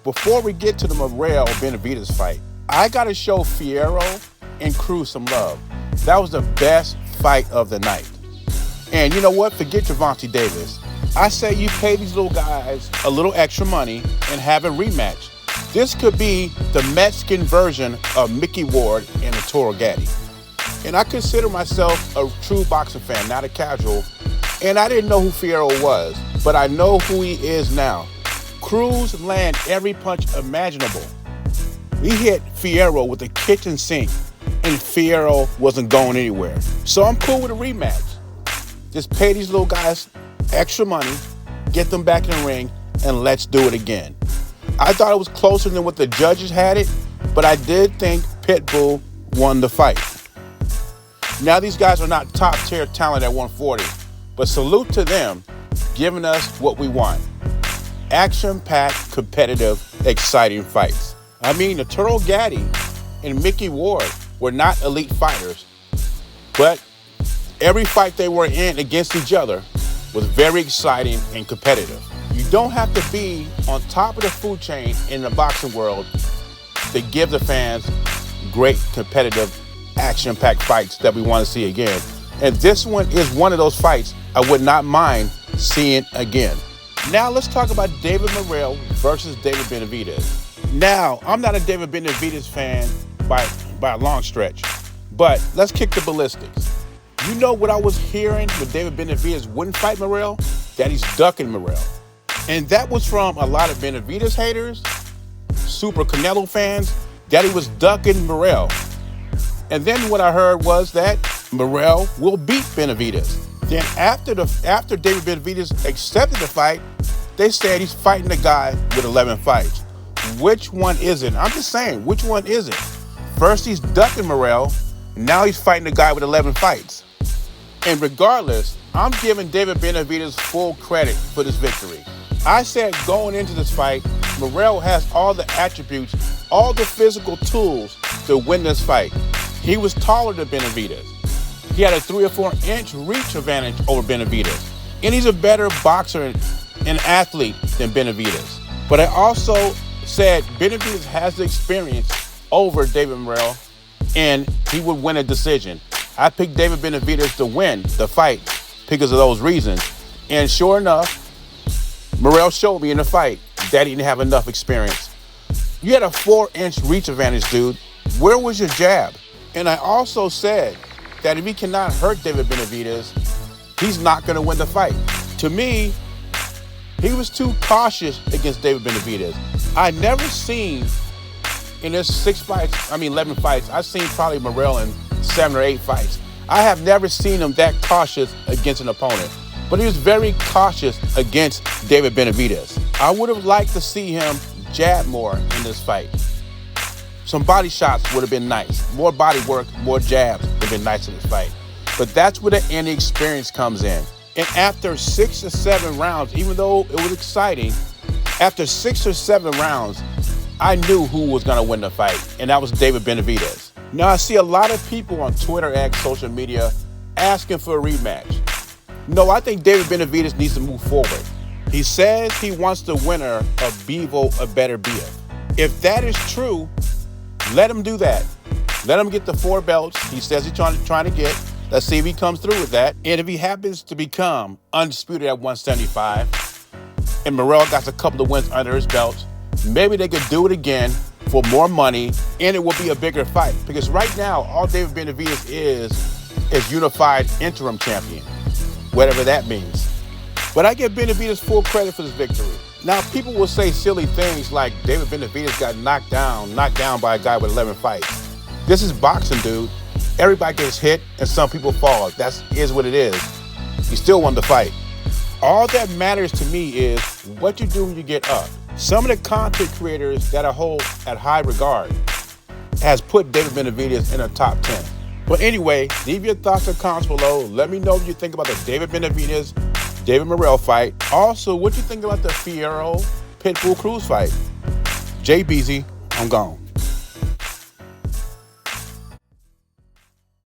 before we get to the Morrell-Benavidez fight, I got to show Fierro and Cruz some love. That was the best fight of the night. And you know what? Forget Gervonta Davis. I say you pay these little guys a little extra money and have a rematch. This could be the Mexican version of Mickey Ward and Arturo Gatti. And I consider myself a true boxing fan, not a casual. And I didn't know who Fierro was, but I know who he is now. Cruz landed every punch imaginable. He hit Fierro with a kitchen sink, and Fierro wasn't going anywhere. So I'm cool with a rematch. Just pay these little guys extra money, get them back in the ring, and let's do it again. I thought it was closer than what the judges had it, but I did think Pitbull won the fight. Now these guys are not top-tier talent at 140, but salute to them giving us what we want. Action-packed, competitive, exciting fights. I mean, Arturo Gatti and Mickey Ward were not elite fighters, but every fight they were in against each other was very exciting and competitive. You don't have to be on top of the food chain in the boxing world to give the fans great, competitive, action-packed fights that we want to see again. And this one is one of those fights I would not mind seeing again. Now let's talk about David Morrell versus David Benavidez. Now, I'm not a David Benavidez fan by a long stretch, but let's kick the ballistics. You know what I was hearing when David Benavidez wouldn't fight Morrell? That he's ducking Morrell. And that was from a lot of Benavidez haters, super Canelo fans, that he was ducking Morrell. And then what I heard was that Morrell will beat Benavidez. Then after David Benavidez accepted the fight, they said he's fighting the guy with 11 fights. Which one is it? I'm just saying, which one is it? First he's ducking Morrell, now he's fighting the guy with 11 fights. And regardless, I'm giving David Benavidez full credit for this victory. I said going into this fight, Morrell has all the attributes, all the physical tools to win this fight. He was taller than Benavidez. He had a 3 or 4 inch reach advantage over Benavidez. And he's a better boxer and athlete than Benavidez. But I also said Benavidez has the experience over David Morrell, and he would win a decision. I picked David Benavidez to win the fight because of those reasons. And sure enough, Morrell showed me in the fight that he didn't have enough experience. You had a 4 inch reach advantage, dude. Where was your jab? And I also said that if he cannot hurt David Benavidez, he's not going to win the fight. To me, he was too cautious against David Benavidez. I never seen in his 11 fights, I've seen probably Morrell in 7 or 8 fights. I have never seen him that cautious against an opponent. But he was very cautious against David Benavidez. I would have liked to see him jab more in this fight. Some body shots would have been nice. More body work, more jabs would have been nice in this fight. But that's where the inexperience comes in. And after 6 or 7 rounds, even though it was exciting, after 6 or 7 rounds, I knew who was going to win the fight, and that was David Benavidez. Now, I see a lot of people on Twitter, X, social media, asking for a rematch. No, I think David Benavidez needs to move forward. He says he wants the winner of Bevo a better beer. If that is true, let him do that. Let him get the 4 belts he says he's trying to get. Let's see if he comes through with that. And if he happens to become undisputed at 175, and Morrell got a couple of wins under his belt, maybe they could do it again for more money, and it will be a bigger fight. Because right now, all David Benavidez is unified interim champion, whatever that means. But I give Benavidez full credit for this victory. Now, people will say silly things like David Benavidez got knocked down by a guy with 11 fights. This is boxing, dude. Everybody gets hit, and some people fall. That is what it is. He still won the fight. All that matters to me is what you do when you get up. Some of the content creators that I hold at high regard has put David Benavidez in a top 10. But anyway, leave your thoughts and comments below. Let me know what you think about the David Benavidez, David Morrell fight. Also, what you think about the Fierro Pitbull Cruz fight. Jay Beezy, I'm gone.